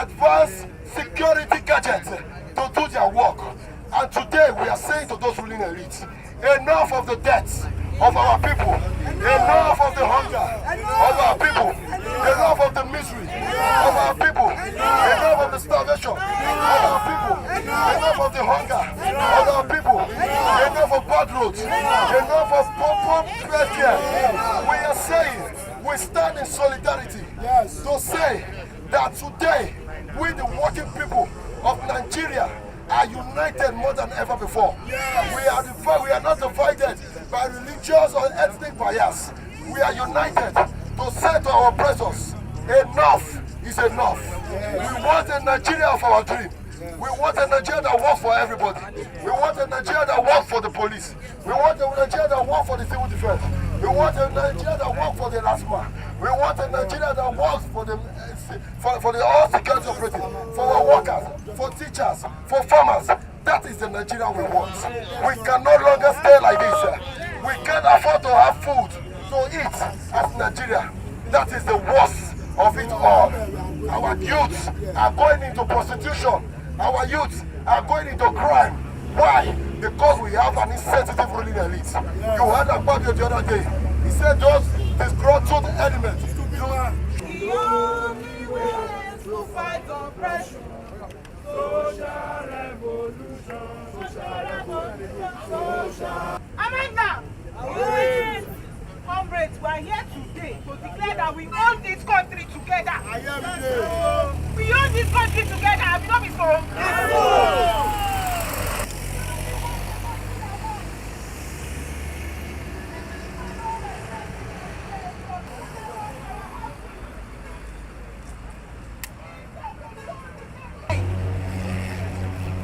advanced security gadgets to do their work. And today we are saying to those ruling elites, enough of the deaths of our people, enough of the hunger of our people, enough of the misery of our people, enough of the starvation of our people, enough of the hunger of our people, enough of bad roads, enough of poor care. We are saying we stand in solidarity to say that today we, the working people of Nigeria, are united more than ever before. We are not divided by religious or ethnic bias. We are united to say to our oppressors, enough is enough. We want a Nigeria of our dream. We want a Nigeria that works for everybody. We want a Nigeria that works for the police. We want a Nigeria that works for the civil defense. We want a Nigeria that works for the last man. We want a Nigeria that works for the all security operatives, for our workers, for teachers, for farmers. That is the Nigeria we want. We can no longer stay like this. We can't afford to have food to eat as Nigeria. That is the worst of it all. Our youths are going into prostitution. Our youths are going into crime. Why? Because we have an insensitive ruling elite. You heard about it the other day. He said those disgruntled elements. The only way to fight oppression. Social revolution. Social revolution. Social. Amanda! Comrades, we are here today to declare that we own this country together. We own this country together. Have you not been so? Yes.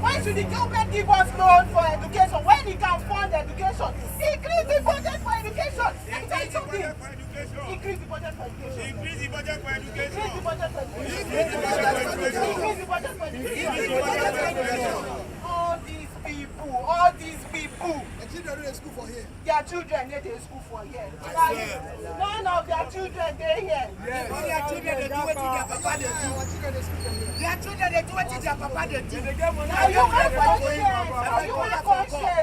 Why should the government give us loan for education when it can fund education? Increase the budget for education. Increase the budget for education. Increase the budget for education. Increase the budget for education. Increase the budget for education. All these people. Their children need a school for here. None of their children they here. Their children they do what their papa they do. Their children they do what their papa they do.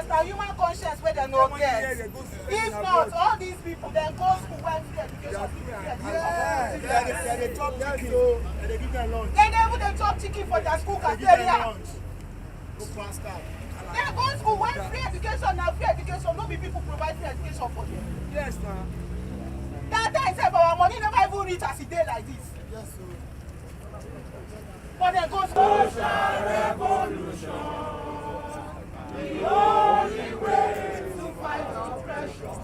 Now human conscience where they no get. If not, all these people then go school when free education. They chop chicken. They give them lunch. They never they chop chicken for their school cafeteria. They go to school when free education now free education. No be people provide free education for them. Yes, ma'am. That time say our money never even reach as a day like this. Yes, sir. But they go social revolution. The only way to fight oppression.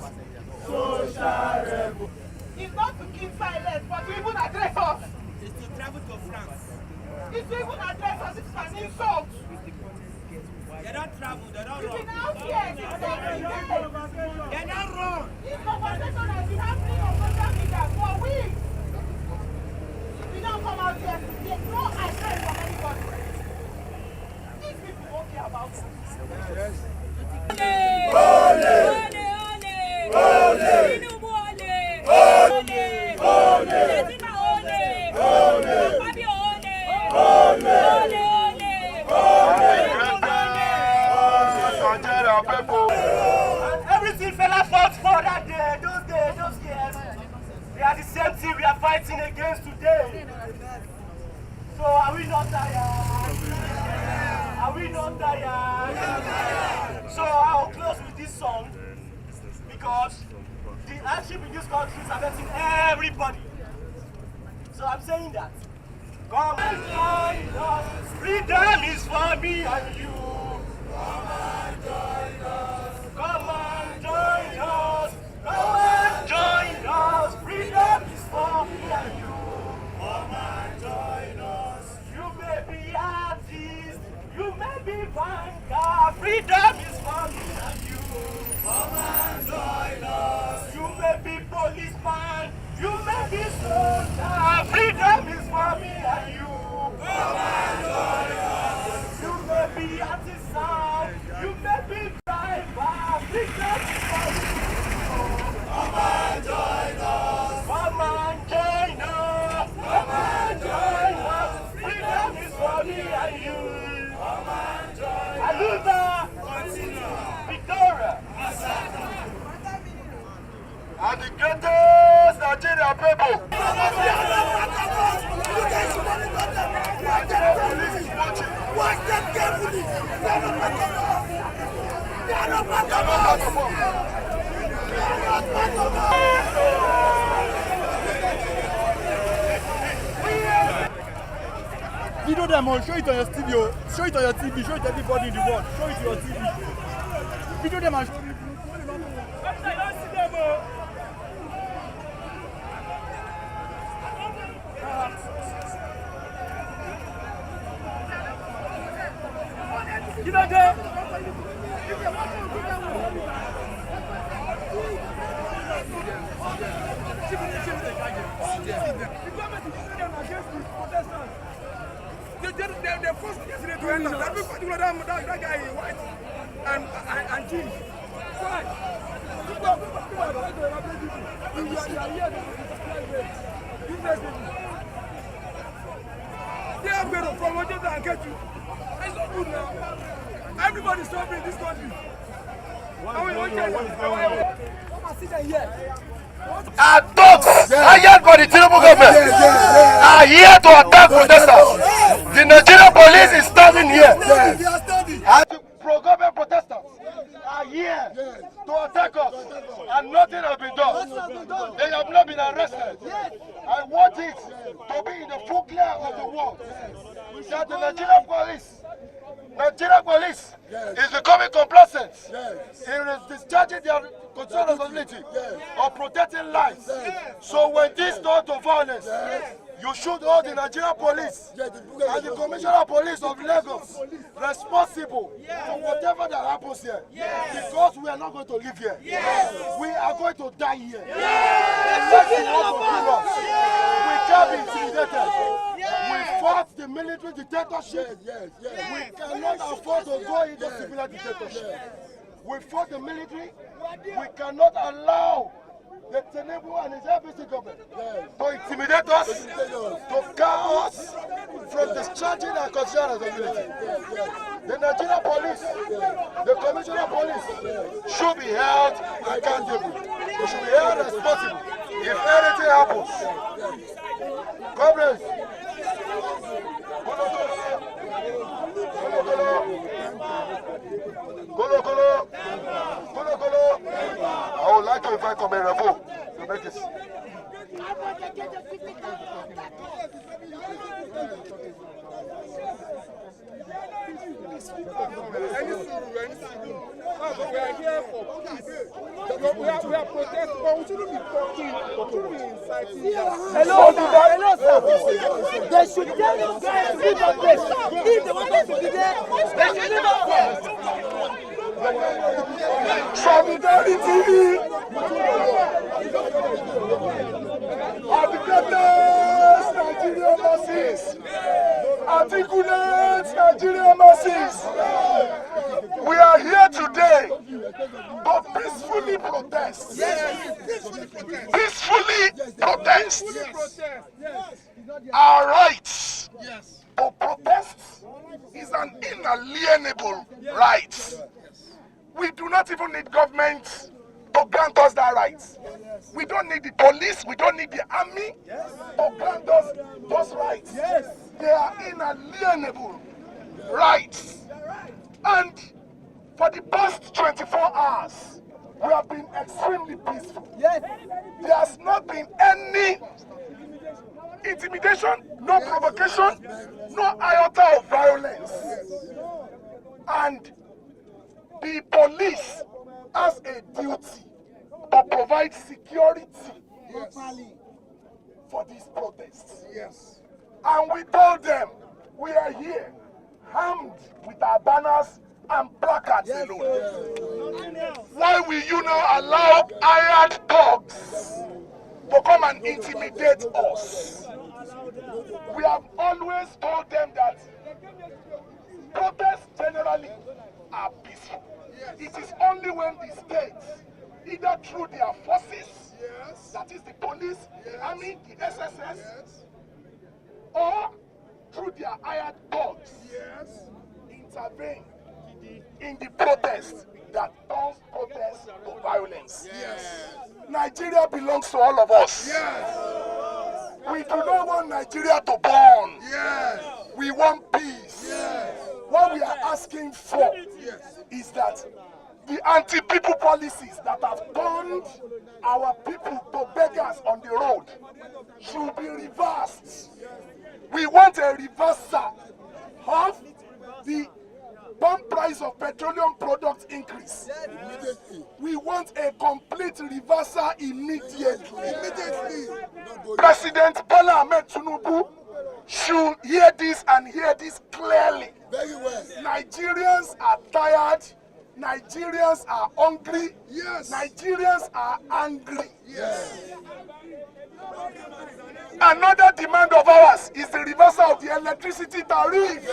Social revolution. It's not to keep silent, but to even address us. It's to travel to France. It's to even address us. It's an insult. They don't travel, they don't run. They don't run. This conversation has been happening on social media for weeks. care about us. And everything fella fought for that day, those years, they are the same thing we are fighting against today. So are we not tired? Are we not tired? So I'll close with this song because the hardship in this country is affecting everybody. So I'm saying that. Come and join us. Freedom is for me and you. Come and join us. Come and join us. Come and join us. Freedom is for me and you. Come and join us. You may be artist. You may be banker. Freedom is for me and you. Come and join us. You may be policeman. You may be soldier. Freedom is for me and you. Come and join us. You may be artisan. You may be driver. Freedom is for me. Come and join us. Come and join us. Come and join us. Freedom is for me and you. Come and join us. Aluba. Victoria. And the greatest Nigerian people. Watch them carefully. Video them on, show it on your studio, show it on your TV, show it to everybody in the world, show it to your TV. Video them and you know that. They forced yesterday to end up. That guy in white and jeans. Why? They are going to promote you and get you. It's not good now. Everybody's suffering in this country. Our dogs, hired by the Tinubu government, are here to attack protesters. The Nigerian police is standing here. And the pro-government protesters are here to attack us. And nothing has been done. They have not been arrested. I want it to be in the full clear of the world that the Nigerian police is becoming complacent. It is discharging their concern responsibility of protecting lives. So when this turns to violence, you should hold the Nigerian police and the Commissioner of Police of Lagos responsible for whatever that happens here. Because we are not going to live here. We are going to die here. We can't be intimidated. We fought the military dictatorship. We cannot afford to go into civil dictatorship. We fought the military. We cannot allow the Tinubu and his ABC government to intimidate us, to cow us from discharging our constitutional responsibility. The Nigerian police, the Commissioner of Police should be held accountable. They should be held responsible if anything happens. Comrades, I would like to invite Comrade Revo to make this. We are here for peace. We are protesting, but we shouldn't be talking, we shouldn't be inciting. Hello, sir. They should tell those guys to leave that place. If they want us to be there, they should leave us there. Solidarity are the greatest Nigerian masses. Articulate Nigerian masses. We are here today to peacefully protest. Peacefully protest. Our rights to protest is an inalienable right. We do not even need government to grant us that right. We don't need the police, we don't need the army to grant us those rights. They are inalienable rights. And for the past 24 hours, we have been extremely peaceful. There has not been any intimidation, no provocation, no iota of violence. And the police has a duty to provide security for these protests. And we told them, we are here, armed with our banners and placards alone. Why will you now allow hired thugs to come and intimidate us? We have always told them that protests generally are peaceful. It is only when the states, either through their forces, that is the police, the army, the SSS, or through their hired thugs, intervene in the protest that turns protest to violence. Nigeria belongs to all of us. We do not want Nigeria to burn. We want peace. What we are asking for is that the anti-people policies that have turned our people to beggars on the road should be reversed. We want a reversal of the pump price of petroleum products increase. We want a complete reversal immediately. President Bola Ahmed Tinubu should hear this and hear this clearly. Very well. Nigerians are tired. Nigerians are hungry. Nigerians are angry. Another demand of ours is the reversal of the electricity tariff.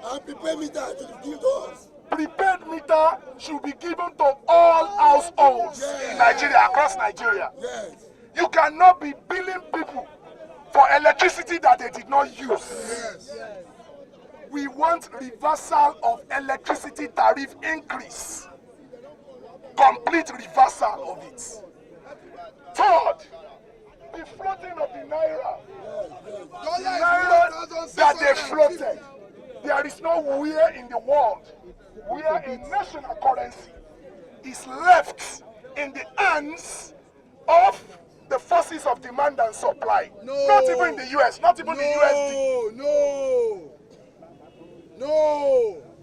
And prepaid meter should give to us. Prepaid meter should be given to all households in Nigeria, across Nigeria. You cannot be billing people for electricity that they did not use. We want reversal of electricity tariff increase. Complete reversal of it. Third, the floating of the naira. The naira that they floated. There is nowhere in the world where a national currency is left in the hands of the forces of demand and supply. Not even in the US, not even the USD.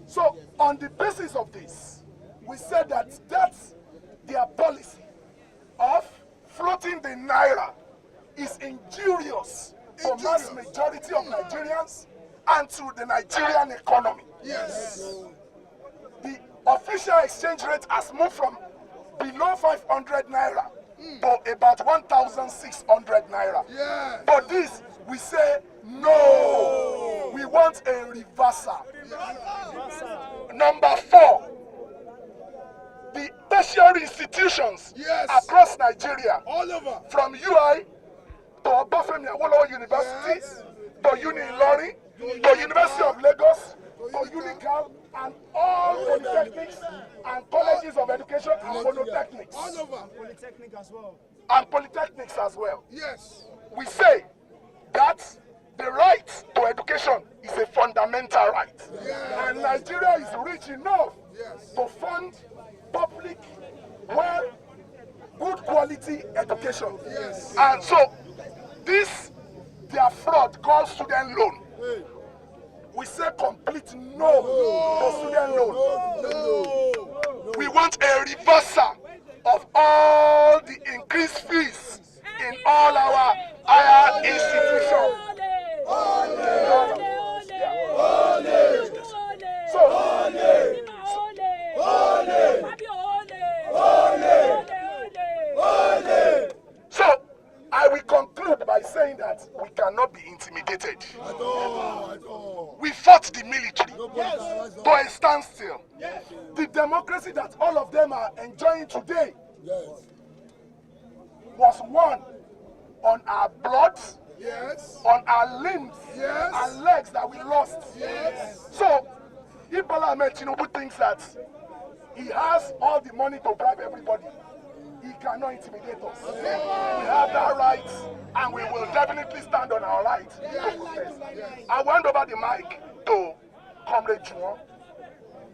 So on the basis of this, we said that that's their policy of floating the naira is injurious to mass majority of Nigerians and to the Nigerian economy. The official exchange rate has moved from below 500 naira to about 1,600 naira. But this, we say no. We want a reversal. Number 4, the tertiary institutions across Nigeria, All over. from UI to Obafemi Awolowo University, to Uni Ilorin, to University of Lagos, to Unical, and all polytechnics and colleges of education and monotechnics. All over. And polytechnics as well. Yes. We say that the right to education is a fundamental right. And Nigeria is rich enough to fund public, good quality education. And so this, their fraud called student loan, we say complete no to student loan. We want a reversal of all the increased fees in all our higher institutions. So I will conclude by saying that we cannot be intimidated. At all. We we fought the military to a standstill. The democracy that all of them are enjoying today was won on our blood, on our limbs and legs that we lost. So, if Bola Ahmed Tinubu thinks that he has all the money to bribe everybody, he cannot intimidate us. We have that right, and we will definitely stand on our right to protest. I will hand over the mic to Comrade Juwon,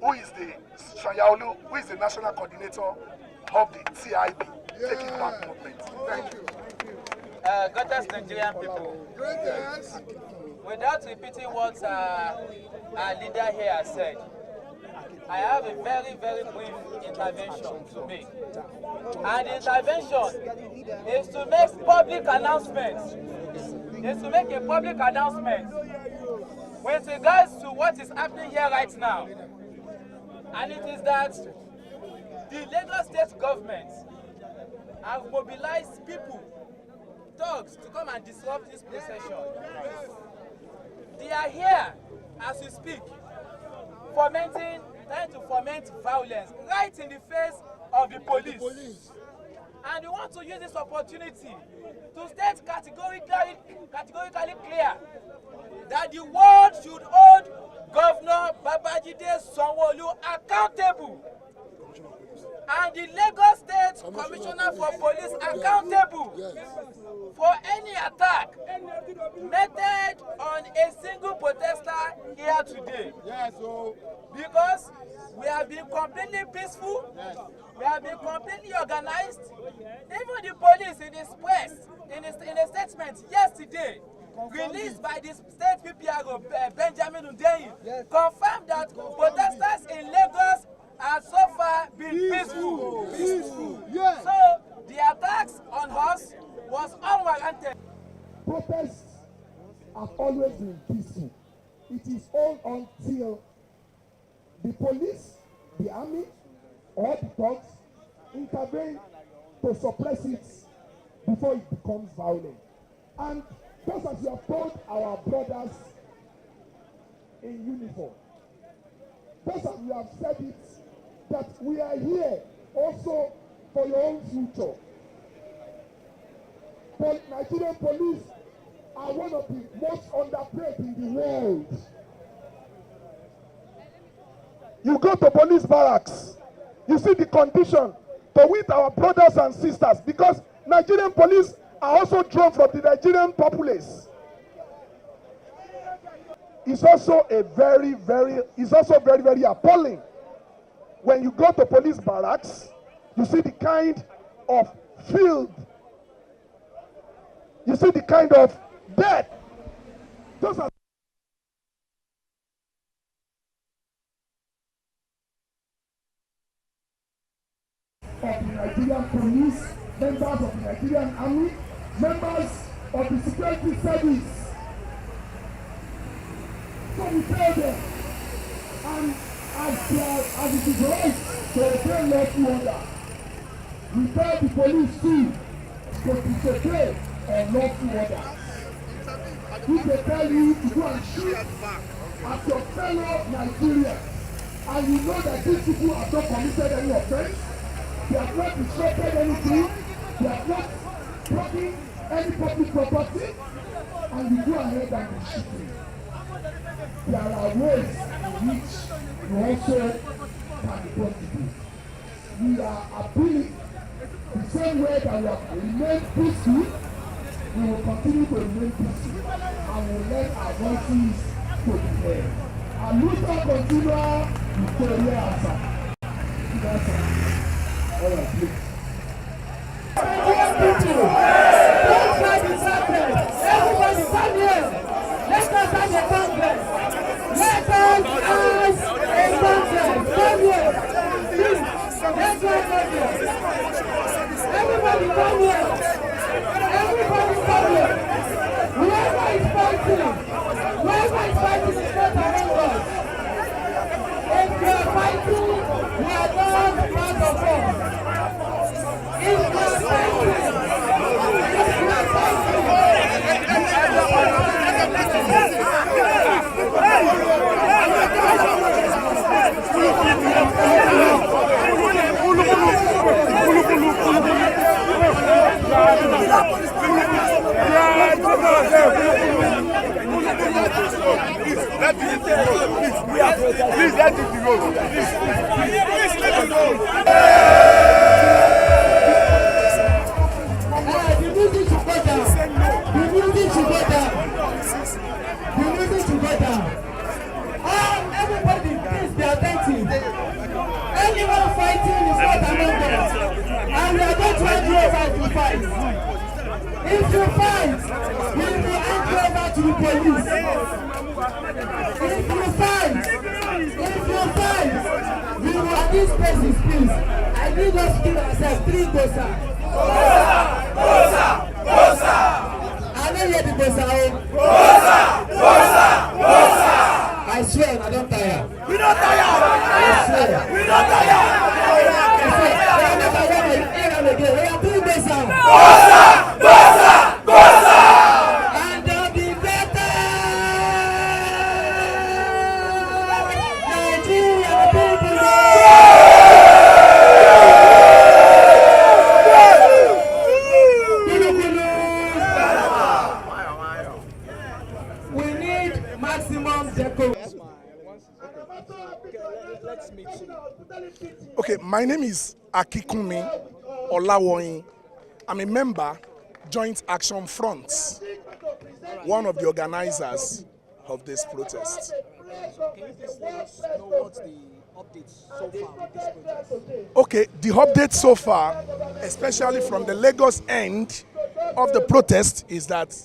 who is the Shayaolu, who is the national coordinator of the CIB. Take it back, movement. Thank you. Greatest Nigerian people, without repeating what our leader here has said, I have a very, very brief intervention to make. And the intervention is to make public announcements. Is to make a public announcement with regards to what is happening here right now. And it is that the Lagos State government have mobilized people, thugs, to come and disrupt this procession. They are here, as we speak, trying to foment violence right in the face of the police. And we want to use this opportunity to state categorically clear that the world should hold Governor Babajide Sanwo-Olu accountable and the Lagos State Commissioner for Police accountable for any attack meted on a single protester here today. Because we have been completely peaceful, we have been completely organized. Even the police in this press, in a statement yesterday, released by the state PPRO, Benjamin Hundeyin, confirmed that protesters in Lagos have so far been peaceful. So the attacks on us was unwarranted. Protests have always been peaceful. It is all until the police, the army, or the thugs intervene to suppress it before it becomes violent. And just as you have told our brothers in uniform, just as you have said it, that we are here also for your own future. But Nigerian police are one of the most underpaid in the world. You go to police barracks, you see the condition to which our brothers and sisters, because Nigerian police are also drawn from the Nigerian populace. It's also very, very appalling. When you go to police barracks, you see the kind of field, you see the kind of death. Those are of the Nigerian police, members of the Nigerian army, members of the security service. So we tell them, and as it is right to obey lawful order, we tell the police too to disobey lawful order. If they tell you to go and shoot at your fellow Nigerians, and you know that these people have not committed any offense, they have not disrupted anything, they have not broken any public property, and you go ahead and be shooting. There are ways in which you also can be possible. We are appealing the same way that we have remained peaceful, we will continue to remain peaceful, and we will let our voices to be heard. And we shall continue to hear answer. All right, please. Everybody come here. Let us have a conference. Let us ask a conference. Come here. Please, let's go here. Everybody come here. Everybody come here. Whoever is fighting is not among us. If you are fighting, we are not part of us. If you are fighting, Let him the road. Please let him the road. Please let him go. The music should go down. The music should go down. The music should go down. Everybody, please be attentive. Anyone fighting is not among us. And we are not trying to fight. If you fight, we will hand you over to the police. If you fight, we will at this place, please. I need us to give ourselves 3 Gosa. I don't hear the Gosa. I swear, I don't tire. We don't tire. I swear. We don't tire. We are doing this now. And they'll be better. Nigeria people. We need maximum decorum. Okay, my name is Akikunmi Olawoyin. I'm a member, Joint Action Front, one of the organizers of this protest. Can you please let us know what's the updates so far with this protest? Okay, the update so far, especially from the Lagos end of the protest, is that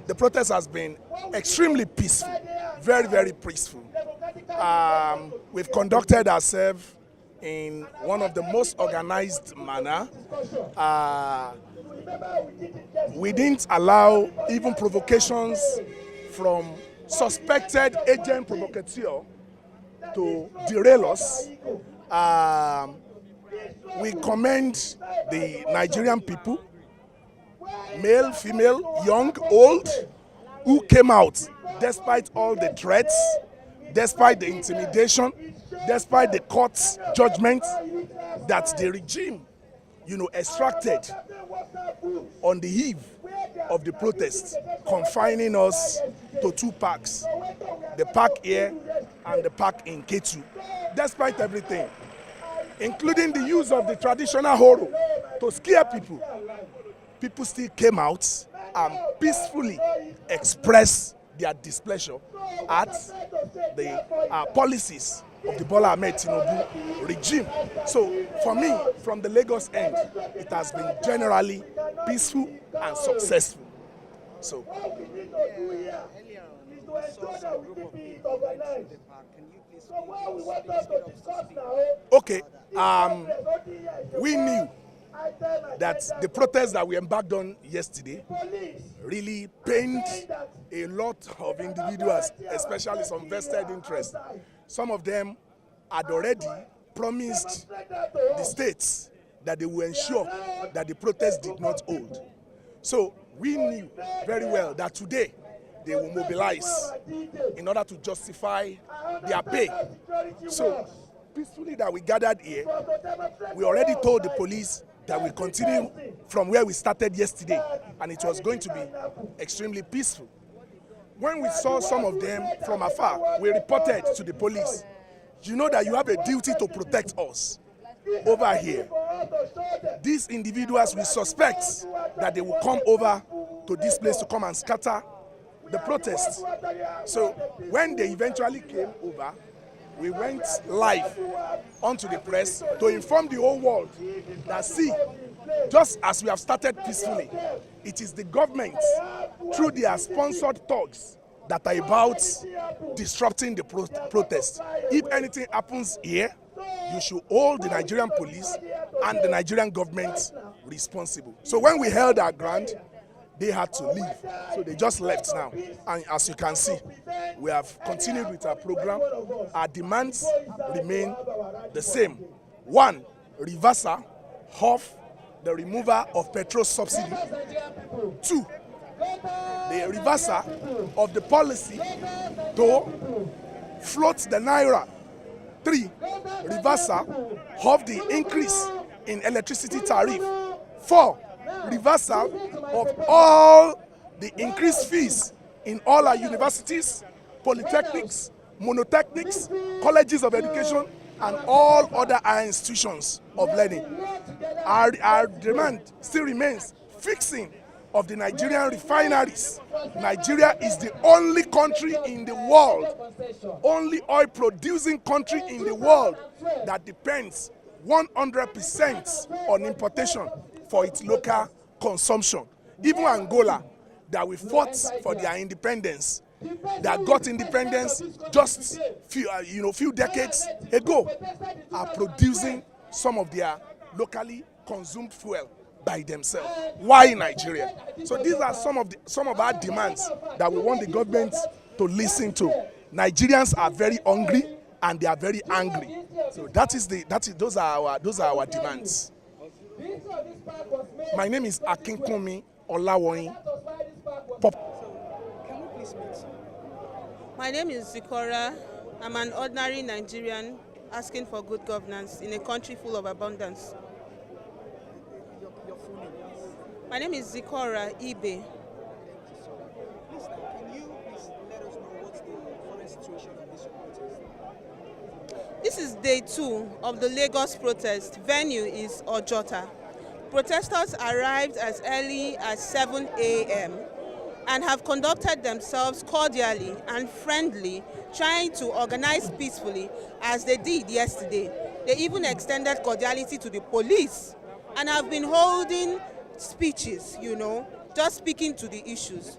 the protest has been extremely peaceful, very, very peaceful. We've conducted ourselves in one of the most organized manner. We didn't allow even provocations from suspected agent provocateur to derail us. We commend the Nigerian people, male, female, young, old, who came out despite all the threats, despite the intimidation, despite the court's judgment that the regime, extracted on the eve of the protest, confining us to 2 parks, the park here and the park in Ketu. Despite everything, including the use of the traditional horo to scare people, people still came out and peacefully expressed their displeasure at the policies of the Bola Ahmed Tinubu regime. So for me, from the Lagos end, it has been generally peaceful and successful. So Earlier on, you saw some group of people went to the park. Can you please speed up? okay, we knew that the protest that we embarked on yesterday really pained a lot of individuals, especially some vested interests. Some of them had already promised the states that they will ensure that the protest did not hold. So we knew very well that today they will mobilize in order to justify their pay. So peacefully that we gathered here, we already told the police that we continue from where we started yesterday, and it was going to be extremely peaceful. When we saw some of them from afar, we reported to the police, you know that you have a duty to protect us over here. These individuals, we suspect that they will come over to this place to come and scatter the protest. So when they eventually came over, we went live onto the press to inform the whole world that, see, just as we have started peacefully, it is the government, through their sponsored thugs, that are about disrupting the protest. If anything happens here, you should hold the Nigerian police and the Nigerian government responsible. So when we held our ground, they had to leave. So they just left now. And as you can see, we have continued with our program. Our demands remain the same. 1, reversal of the removal of petrol subsidy. 2, the reversal of the policy to float the naira. 3, reversal of the increase in electricity tariff. 4, reversal of all the increased fees in all our universities, polytechnics, monotechnics, colleges of education, and all other higher institutions of learning. Our demand still remains fixing of the Nigerian refineries. Nigeria is the only country in the world, only oil producing country in the world that depends 100% on importation for its local consumption. Even Angola, that we fought for their independence, that got independence just few decades ago, are producing some of their locally consumed fuel by themselves. Why Nigeria? So these are some of our demands that we want the government to listen to. Nigerians are very hungry and they are very angry. So those are our demands. My name is Akinkunmi Olawoyin. My name is Zikora. I'm an ordinary Nigerian asking for good governance in a country full of abundance. My name is Zikora Ibe. Can you please let us know what's the current situation of this protest? This is day 2 of the Lagos protest. Venue is Ojota. Protesters arrived as early as 7 a.m. and have conducted themselves cordially and friendly, trying to organize peacefully as they did yesterday. They even extended cordiality to the police and have been holding speeches, just speaking to the issues.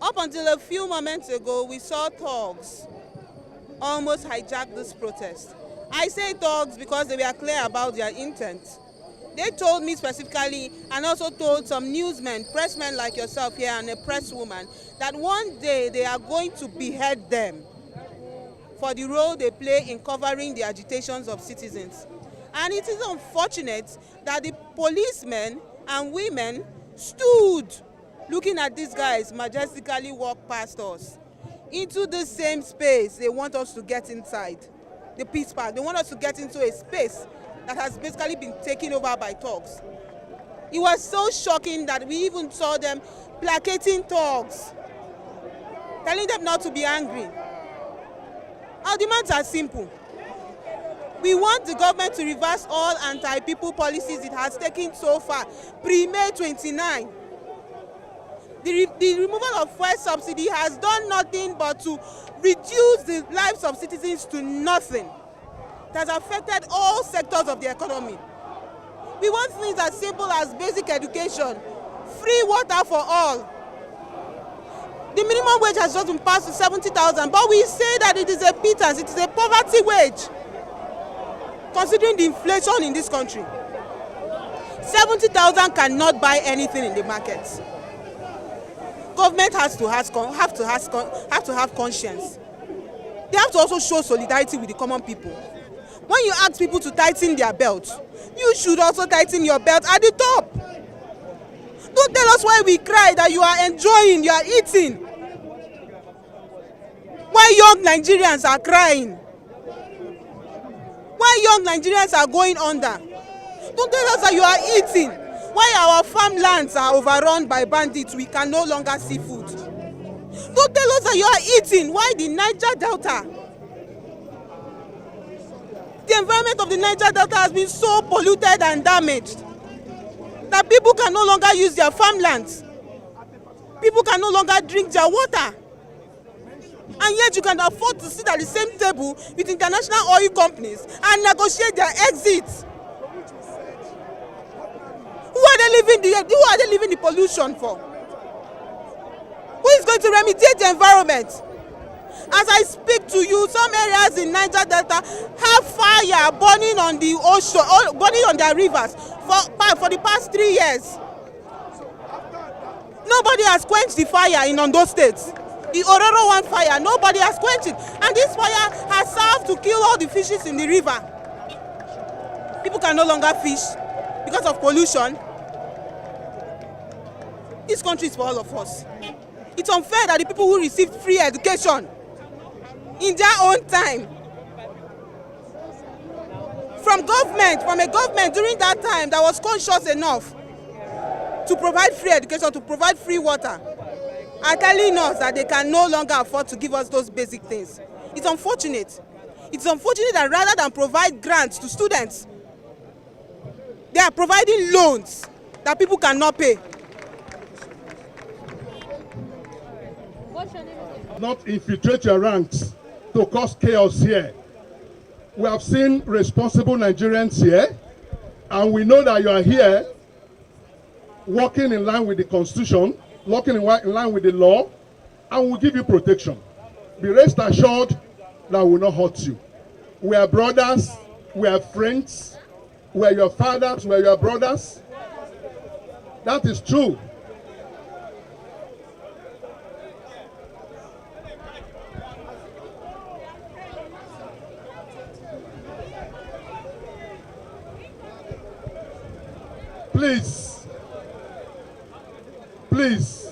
Up until a few moments ago, we saw thugs almost hijack this protest. I say thugs because they were clear about their intent. They told me specifically, and also told some newsmen, pressmen like yourself here and a presswoman, that one day they are going to behead them for the role they play in covering the agitations of citizens. And it is unfortunate that the policemen and women stood looking at these guys majestically walk past us into the same space they want us to get inside, the Peace Park. They want us to get into a space that has basically been taken over by thugs. It was so shocking that we even saw them placating thugs, telling them not to be angry. Our demands are simple. We want the government to reverse all anti-people policies it has taken so far, pre-May 29. The removal of fuel subsidy has done nothing but to reduce the lives of citizens to nothing. It has affected all sectors of the economy. We want things as simple as basic education, free water for all. The minimum wage has just been passed to 70,000, but we say that it is a pittance, it is a poverty wage, considering the inflation in this country. 70,000 cannot buy anything in the markets. Government has to have conscience. They have to also show solidarity with the common people. When you ask people to tighten their belts, you should also tighten your belt at the top. Don't tell us why we cry that you are enjoying, you are eating. Why young Nigerians are crying? Why young Nigerians are going under? Don't tell us that you are eating. Why our farmlands are overrun by bandits, we can no longer see food. Don't tell us that you are eating. Why the Niger Delta? The environment of the Niger Delta has been so polluted and damaged that people can no longer use their farmlands. People can no longer drink their water. And yet you can afford to sit at the same table with international oil companies and negotiate their exits. Who are they leaving the pollution for? Who is going to remediate the environment? As I speak to you, some areas in Niger Delta have fire burning on the ocean, burning on their rivers for the past 3 years. Nobody has quenched the fire in Ondo State. The Ororo One fire, nobody has quenched it. And this fire has served to kill all the fishes in the river. People can no longer fish because of pollution. This country is for all of us. It's unfair that the people who received free education in their own time from a government during that time that was conscious enough to provide free education, to provide free water, are telling us that they can no longer afford to give us those basic things. It's unfortunate. It's unfortunate that rather than provide grants to students, they are providing loans that people cannot pay. Not infiltrate your ranks to cause chaos here. We have seen responsible Nigerians here, and we know that you are here working in line with the Constitution, working in line with the law, and we'll give you protection. Be rest assured that we will not hurt you. We are brothers, we are friends, we are your fathers, we are your brothers. That is true. Please,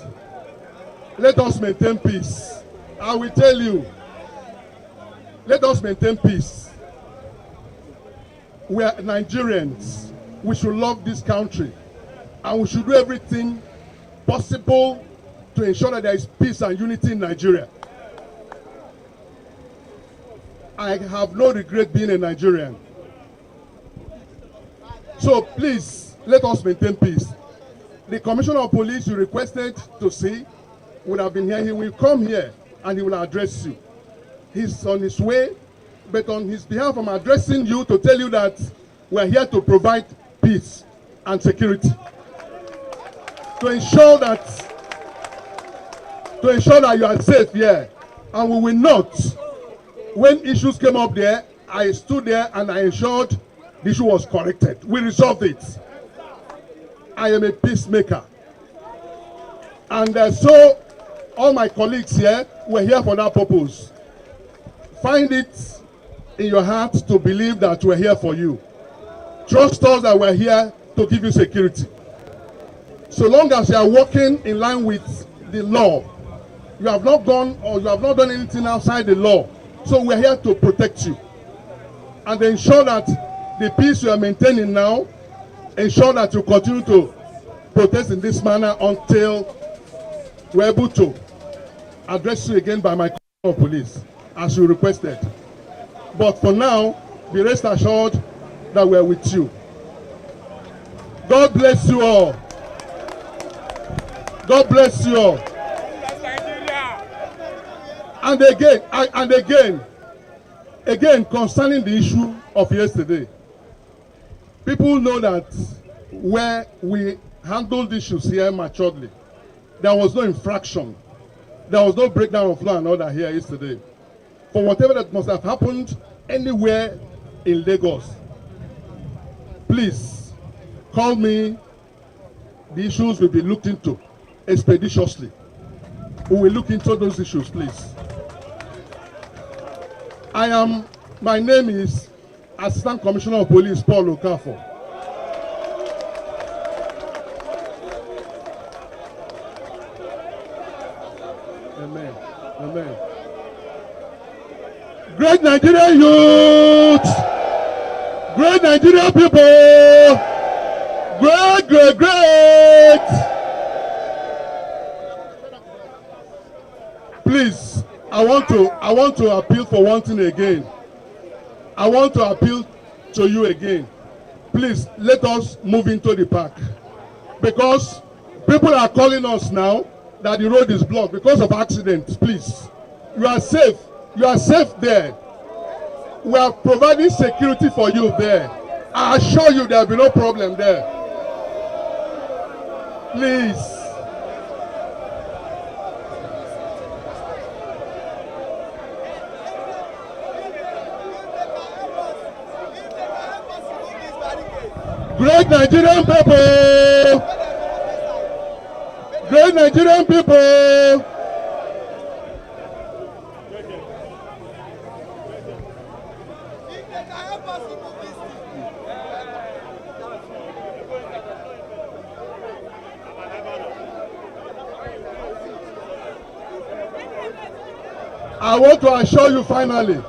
let us maintain peace. I will tell you, let us maintain peace. We are Nigerians. We should love this country, and we should do everything possible to ensure that there is peace and unity in Nigeria. I have no regret being a Nigerian. So please, let us maintain peace. The Commissioner of Police you requested to see would have been here. He will come here and he will address you. He's on his way, but on his behalf, I'm addressing you to tell you that we're here to provide peace and security. To ensure that you are safe here. And we will not. When issues came up there, I stood there and I ensured the issue was corrected. We resolved it. I am a peacemaker. And so all my colleagues here were here for that purpose. Find it in your heart to believe that we're here for you. Trust us that we're here to give you security. So long as you are working in line with the law, you have not gone or you have not done anything outside the law. So we're here to protect you and ensure that the peace you are maintaining now, ensure that you continue to protest in this manner until we're able to address you again by my Commissioner of Police, as you requested. But for now, be rest assured that we're with you. God bless you all. God bless you all. And again, concerning the issue of yesterday, people know that where we handled issues here maturely, there was no infraction, there was no breakdown of law and order here yesterday. For whatever that must have happened anywhere in Lagos, please call me. The issues will be looked into expeditiously. We will look into those issues, please. My name is Assistant Commissioner of Police Paul Okafor. Amen. Amen. Great Nigerian youth! Great Nigerian people! Great! Please, I want to appeal for one thing again. I want to appeal to you again. Please, let us move into the park. Because people are calling us now that the road is blocked because of accidents. Please, you are safe. You are safe there. We are providing security for you there. I assure you there will be no problem there. Please. Great Nigerian people! Great Nigerian people! I want to assure you finally.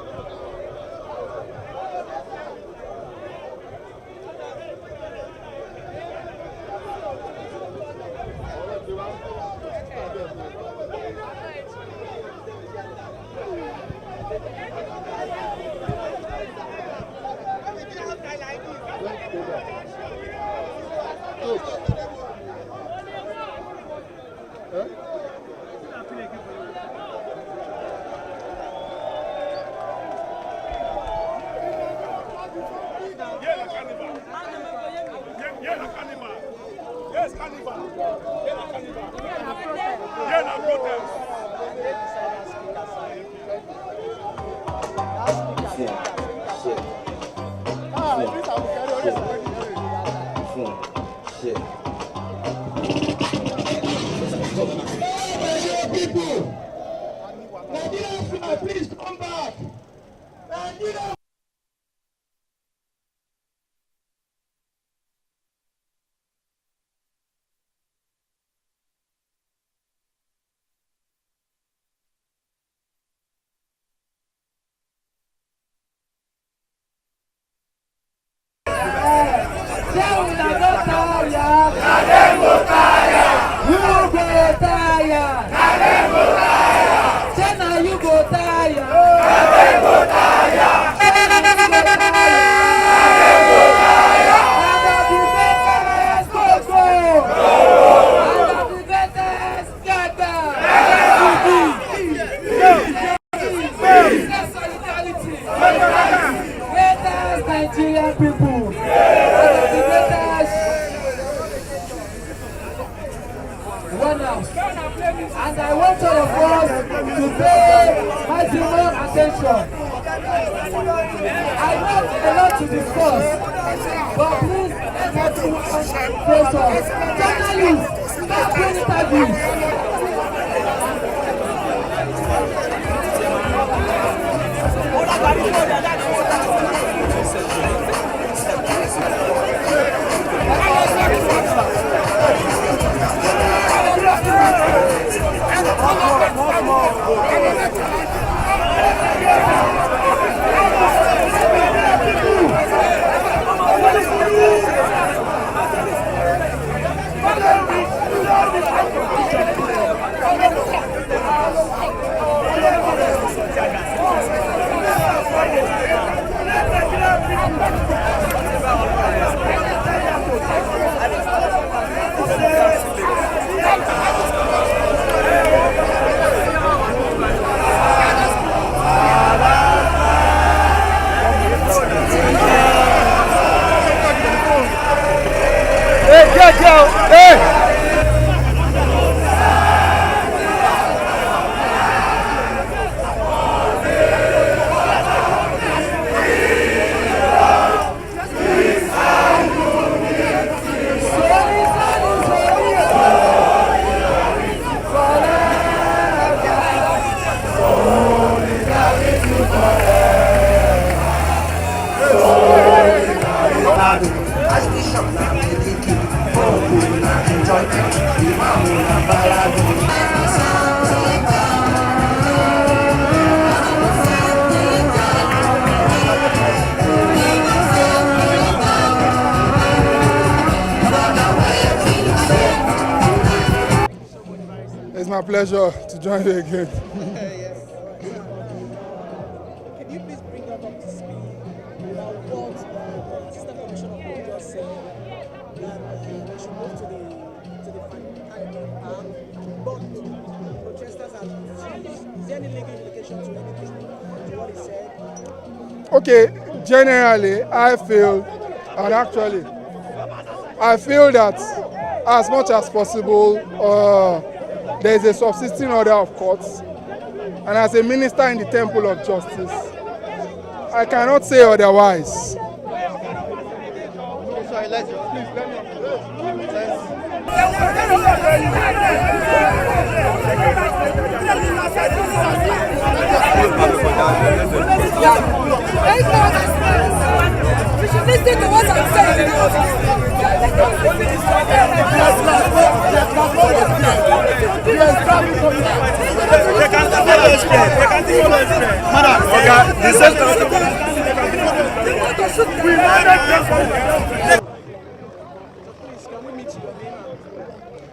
Yes, carnival. Yeah, na protest. People, Nigeria, please come back. Nigeria. Nigerian people, and I want all of us to pay maximum attention. I know a lot to discuss, but please let everyone focus. Journalists, stop doing interviews. It's my pleasure to join you again. Can you please bring us up to speed about what Assistant Commissioner of Police just said? That we should move to the park, but protesters are refused. Is there any legal implication to anything to what he said? Okay, generally, I feel that as much as possible, there is a subsisting order of courts, and as a minister in the Temple of Justice, I cannot say otherwise. Sorry, let me. We should listen to what I'm saying.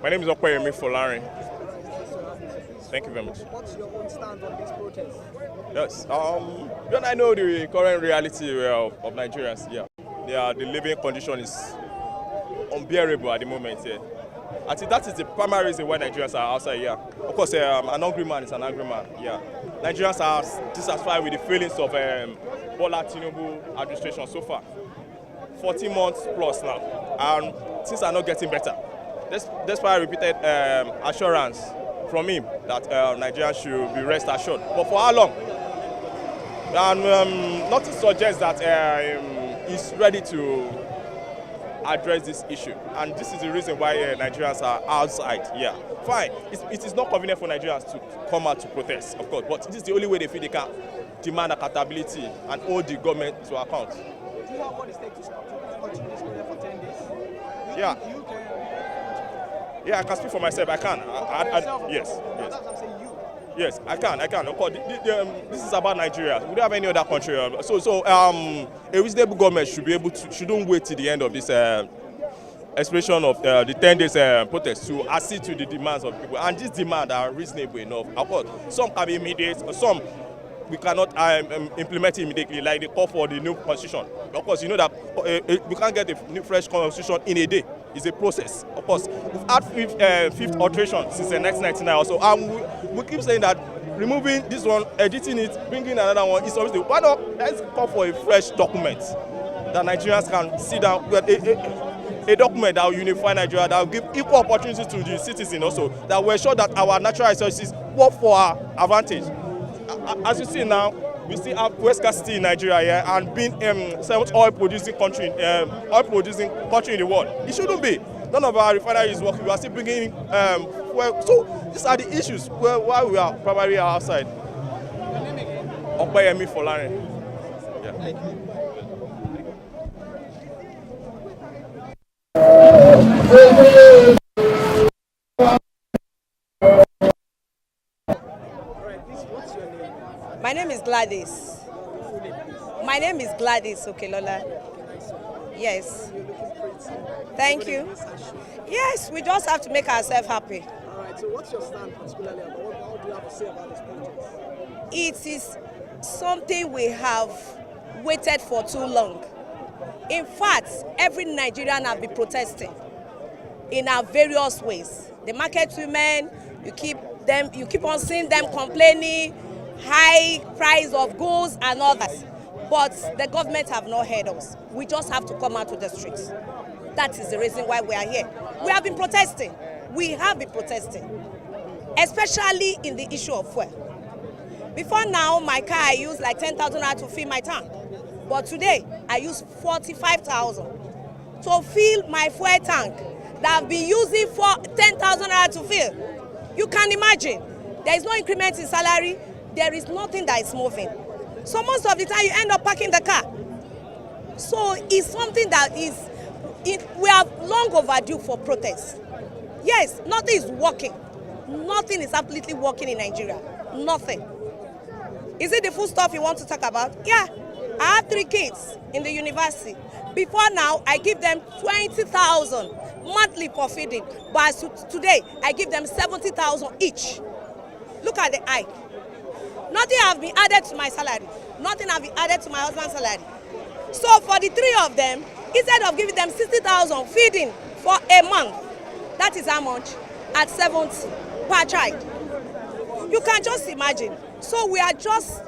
My name is Okweyemi Folari. Thank you very much. What's your own stand on this protest? Yes, I know the current reality of Nigerians. Yeah, the living condition is unbearable at the moment here. I think that is the primary reason why Nigerians are outside here. Of course, an angry man is an angry man. Yeah, Nigerians are dissatisfied with the feelings of Bola Tinubu administration so far. 14 months plus now, and things are not getting better. That's why I repeated assurance from him that Nigerians should be rest assured. But for how long? And nothing suggests that he's ready to address this issue, and this is the reason why Nigerians are outside. Yeah, fine. It is not convenient for Nigerians to come out to protest, of course, but this is the only way they feel they can demand accountability and hold the government to account. Do you have what it takes to continue this for 10 days? Yeah. Yeah, I can speak for myself. I can. Yes. Yes, I can. Of course, this is about Nigeria. We don't have any other country. So a reasonable government should be able to, shouldn't wait till the end of this expiration of the 10 days protest to accede to the demands of people. And these demands are reasonable enough. Of course, some can be immediate, some we cannot implement it immediately, like the call for the new constitution. Of course, you know that we can't get a new fresh constitution in a day. It's a process. Of course, we've had fifth alteration since 1999 or so, and we keep saying that removing this one, editing it, bringing another one is obviously. Why not? Let's call for a fresh document that Nigerians can sit down with, a document that will unify Nigeria, that will give equal opportunities to the citizens also, that will ensure that our natural resources work for our advantage. As you see now, we still have West City in Nigeria here, and being seventh oil producing country in the world. It shouldn't be. None of our refineries is working. We are still bringing in well. So these are the issues why we are primarily outside. Opeyemi Folarin. Yeah. My name is Gladys. My name is Gladys Okelola. Yes. Thank you. Yes, we just have to make ourselves happy. All right, so what's your stand particularly about what do you have to say about this protest? It is something we have waited for too long. In fact, every Nigerian have been protesting in our various ways. The market women, you keep on seeing them complaining, high price of goods and others. But the government have not heard us. We just have to come out to the streets. That is the reason why we are here. We have been protesting. We have been protesting, especially in the issue of fuel. Before now, my car, I use like 10,000 naira to fill my tank. But today, I use 45,000 to fill my fuel tank that I've been using for 10,000 naira to fill. You can imagine, there is no increment in salary. There is nothing that is moving. So most of the time you end up parking the car. So it's something that we are long overdue for protests. Yes, nothing is working. Nothing is absolutely working in Nigeria. Nothing. Is it the food stuff you want to talk about? Yeah, I have 3 kids in the university. Before now, I give them 20,000 monthly for feeding. But today, I give them 70,000 each. Look at the hike. Nothing has been added to my salary. Nothing has been added to my husband's salary. So for the 3 of them, instead of giving them 60,000 feeding for a month, that is how much? At 70 per child. You can just imagine. So we are just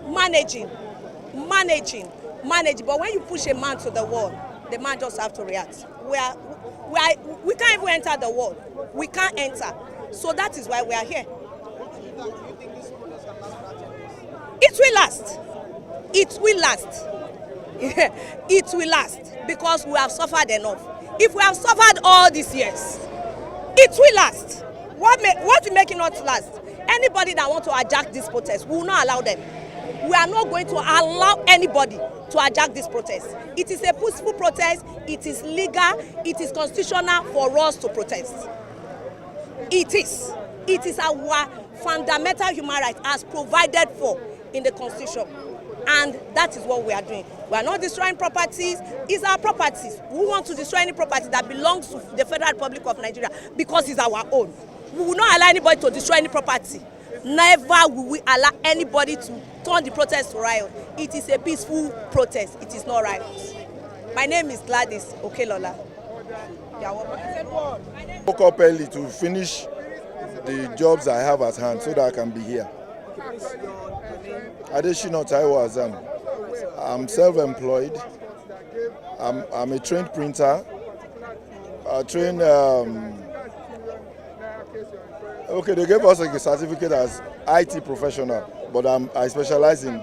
managing. But when you push a man to the wall, the man just have to react. We can't even enter the wall. We can't enter. So that is why we are here. It will last. It will last. It will last because we have suffered enough. If we have suffered all these years, it will last. What will make it not last? Anybody that wants to hijack this protest, we will not allow them. We are not going to allow anybody to hijack this protest. It is a peaceful protest. It is legal. It is constitutional for us to protest. It is. It is our fundamental human right as provided for in the Constitution. And that is what we are doing. We are not destroying properties. It's our properties. We want to destroy any property that belongs to the Federal Republic of Nigeria because it's our own. We will not allow anybody to destroy any property. Never will we allow anybody to turn the protest to riot. It is a peaceful protest. It is not riot. My name is Gladys Okelola. their work. I said, what? Woke up early to finish the jobs I have at hand so that I can be here. Adeshina Taiwo Azan. I'm self-employed. I'm a trained printer. I trained. Okay, they gave us a certificate as IT professional, but I specialize in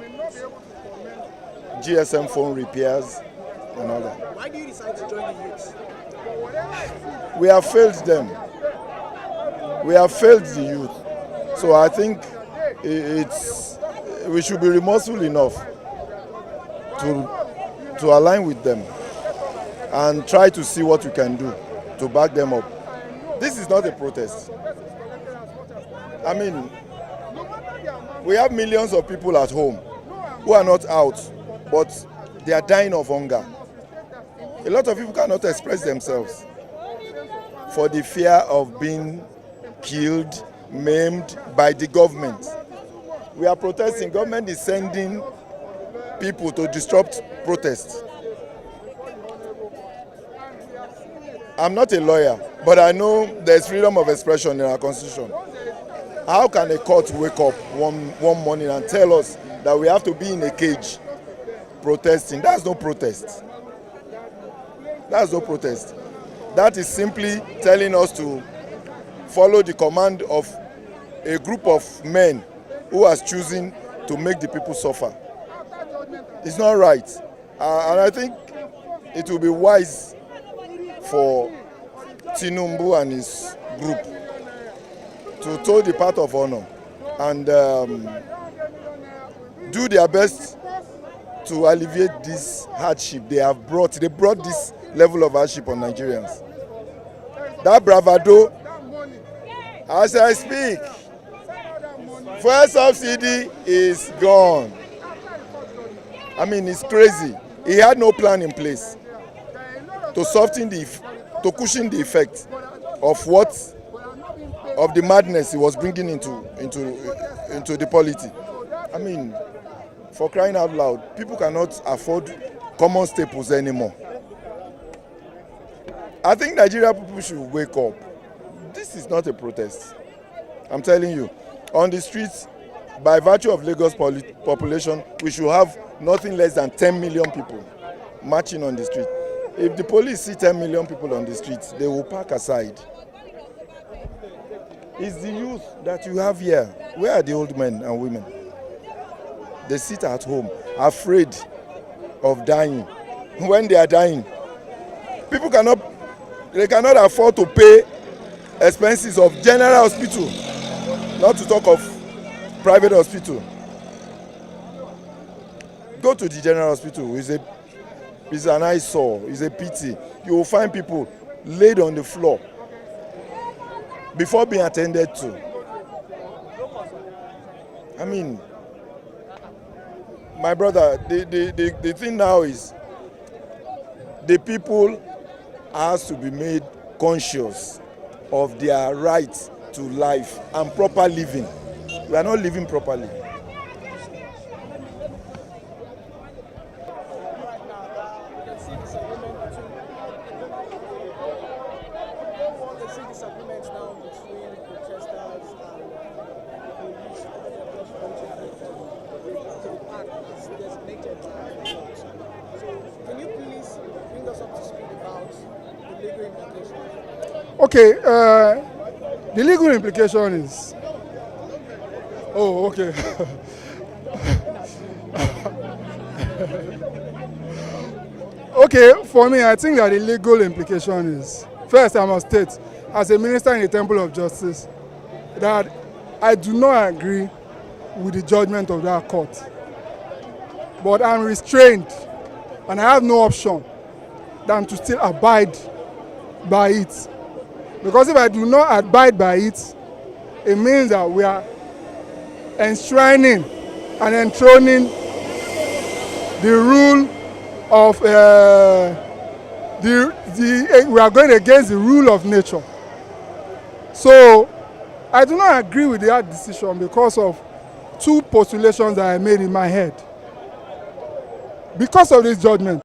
GSM phone repairs and all that. Why do you decide to join the youth? We have failed them. We have failed the youth. So I think we should be remorseful enough to align with them and try to see what we can do to back them up. This is not a protest. I mean, we have millions of people at home who are not out, but they are dying of hunger. A lot of people cannot express themselves for the fear of being killed, maimed by the government. We are protesting. Government is sending people to disrupt protests. I'm not a lawyer, but I know there's freedom of expression in our constitution. How can a court wake up one morning and tell us that we have to be in a cage protesting? That's no protest. That's no protest. That is simply telling us to follow the command of a group of men who are choosing to make the people suffer. It's not right. And I think it will be wise for Tinubu and his group to toe the path of honor and do their best to alleviate this hardship they have brought. They brought this level of hardship on Nigerians. That bravado, as I speak, fuel subsidy is gone. I mean, it's crazy. He had no plan in place to cushion the effect of the madness he was bringing into the polity. I mean, for crying out loud, people cannot afford common staples anymore. I think Nigeria people should wake up. This is not a protest. I'm telling you. On the streets, by virtue of Lagos population, we should have nothing less than 10 million people marching on the street. If the police see 10 million people on the streets, they will park aside. It's the youth that you have here. Where are the old men and women? They sit at home, afraid of dying. When they are dying, people cannot afford to pay expenses of general hospital, not to talk of private hospital. Go to the general hospital. It's an eyesore. It's a pity. You will find people laid on the floor before being attended to. I mean, my brother, the thing now is the people has to be made conscious of their right to life and proper living. We are not living properly. Okay, the legal implication is, okay. Okay, for me, I think that the legal implication is, first I must state, as a minister in the Temple of Justice, that I do not agree with the judgment of that court. But I'm restrained, and I have no option than to still abide by it. Because if I do not abide by it, it means that we are enshrining and enthroning the rule of we are going against the rule of nature. So I do not agree with that decision because of two postulations that I made in my head. Because of this judgment,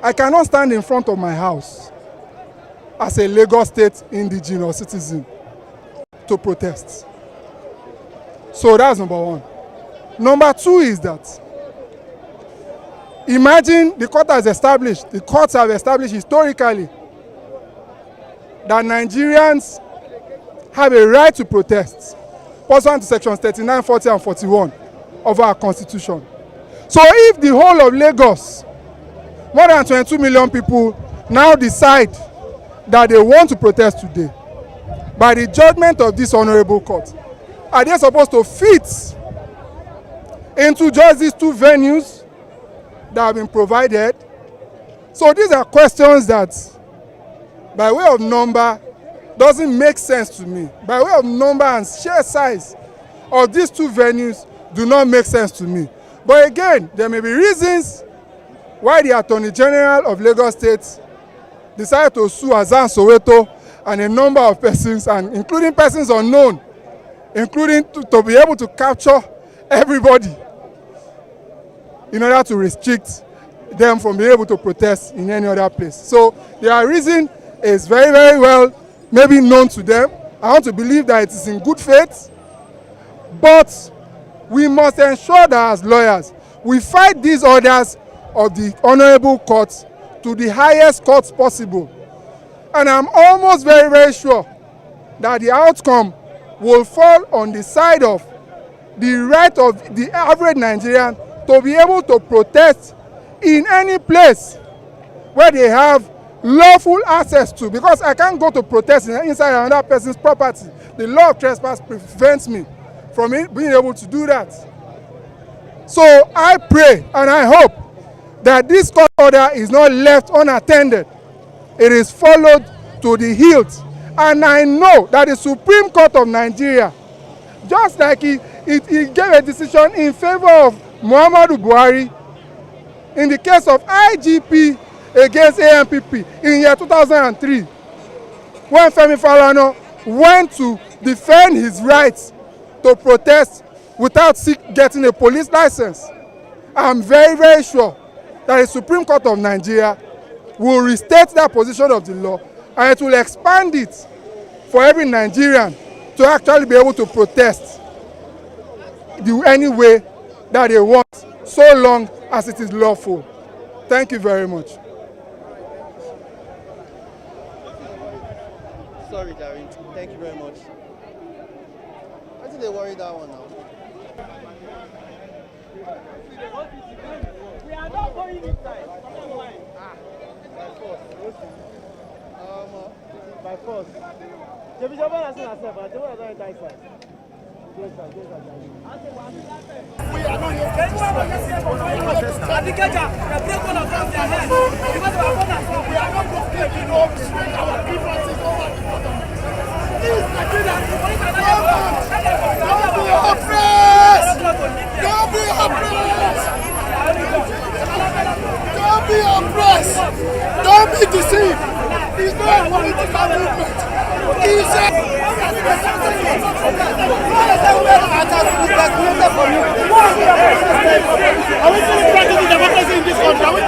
I cannot stand in front of my house as a Lagos State indigenous citizen to protest. So that's number one. Number two is that imagine the courts have established historically that Nigerians have a right to protest pursuant to sections 39, 40 and 41 of our constitution. So if the whole of Lagos, more than 22 million people, now decide that they want to protest today, by the judgment of this honorable court, are they supposed to fit into just these two venues that have been provided? So these are questions that, by way of number, doesn't make sense to me. By way of number and sheer size of these two venues do not make sense to me. But again, there may be reasons why the Attorney General of Lagos State decided to sue Hassan Soweto and a number of persons, and including persons unknown, including to be able to capture everybody in order to restrict them from being able to protest in any other place. So their reason is very, very well maybe known to them. I want to believe that it is in good faith, but we must ensure that as lawyers, we fight these orders of the honorable courts to the highest courts possible. And I'm almost very, very sure that the outcome will fall on the side of the right of the average Nigerian to be able to protest in any place where they have lawful access to, because I can't go to protest inside another person's property. The law of trespass prevents me from being able to do that. So I pray and I hope that this court order is not left unattended. It is followed to the hilt. And I know that the Supreme Court of Nigeria, just like it gave a decision in favor of Muhammadu Buhari in the case of IGP against ANPP in year 2003, when Femi Falana went to defend his rights to protest without getting a police license. I'm very, very sure that the Supreme Court of Nigeria will restate that position of the law, and it will expand it for every Nigerian to actually be able to protest any way that they want, so long as it is lawful. Thank you very much. Sorry, Darren. Thank you very much. Why did they worry that one now? We are not going inside. By force. Don't be oppressed. Don't be deceived. It's not a political movement. It's Are we still practicing democracy in this country? Are we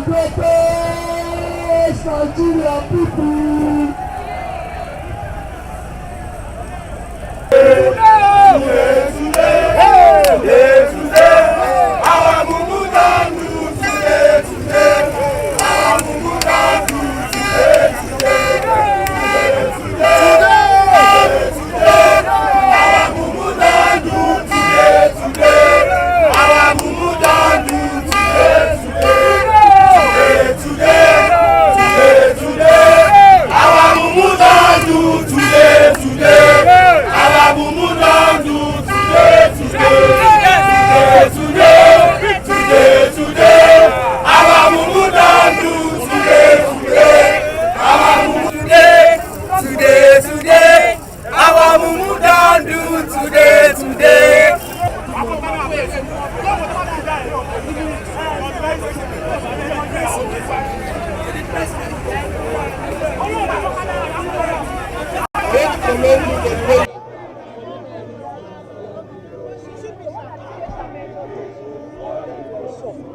Protest Nigeria people. today.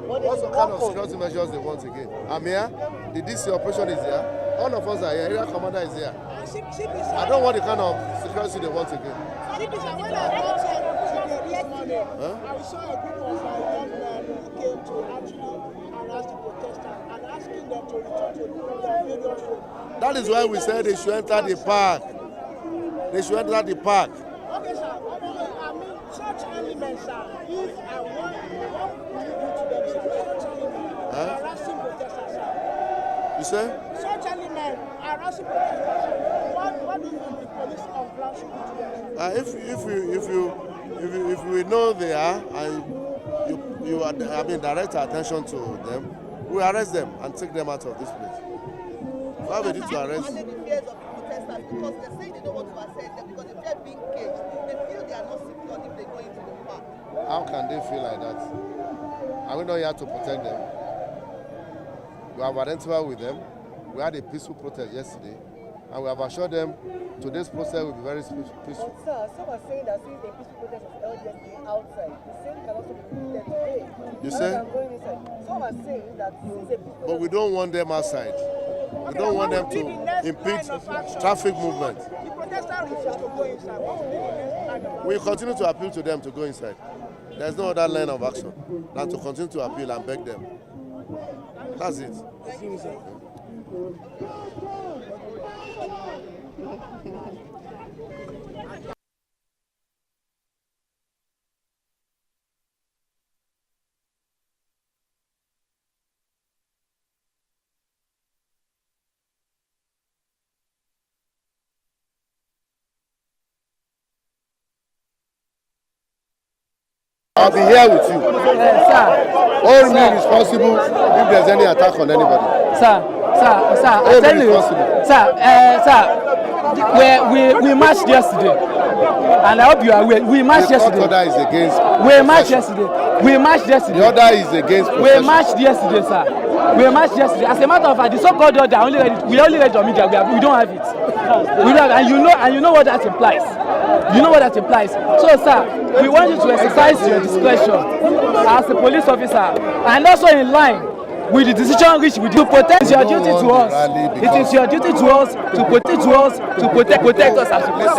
What kind of security measures they want again? I'm here. The DC operation is here. All of us are here. Area commander is here. I don't want the kind of security they want again. When I got this morning, I saw a group of young men who came to actually harass the protesters and asking them to return to their various homes. That is why we said they should enter the park. They should enter the park. Okay, sir. I mean, such elements, sir, if and what will you do to them, sir? Such elements harassing protesters, sir. You say? Such elements harassing protesters, sir. What do you think the police on ground should do to them? If we know they are and you direct attention to them, we arrest them and take them out of this place. Why would you to arrest? The fears of the protesters because they say they don't want to accept them because they fear being caged. They feel they are not secure if they go into the park. How can they feel like that? Are we not here to protect them? We have identified with them. We had a peaceful protest yesterday, and we have assured them today's protest will be very peaceful. Sir, some are saying that since the peaceful protest was held yesterday outside, the same can also be repeated today. You say? Some are saying that since the peaceful But we don't want them outside. We don't want them to impede traffic movement. The protesters refuse to go inside. What will be the next line of action? We continue to appeal to them to go inside. There's no other line of action than to continue to appeal and beg them. That's it. I'll be here with you. Hold me responsible if there's any attack on anybody. Sir, I tell you, we marched yesterday, and I hope you are aware. We marched yesterday. The order is against. We marched yesterday. The order is against. We marched yesterday, sir. We marched yesterday. As a matter of fact, the so-called order we only read on media. We don't have it. We don't have, and you know what that implies. You know what that implies. So, sir, we want you to exercise your discretion as a police officer, and also in line with the decision reached with you. Protect your duty to us. It is your duty to us to protect us as a police.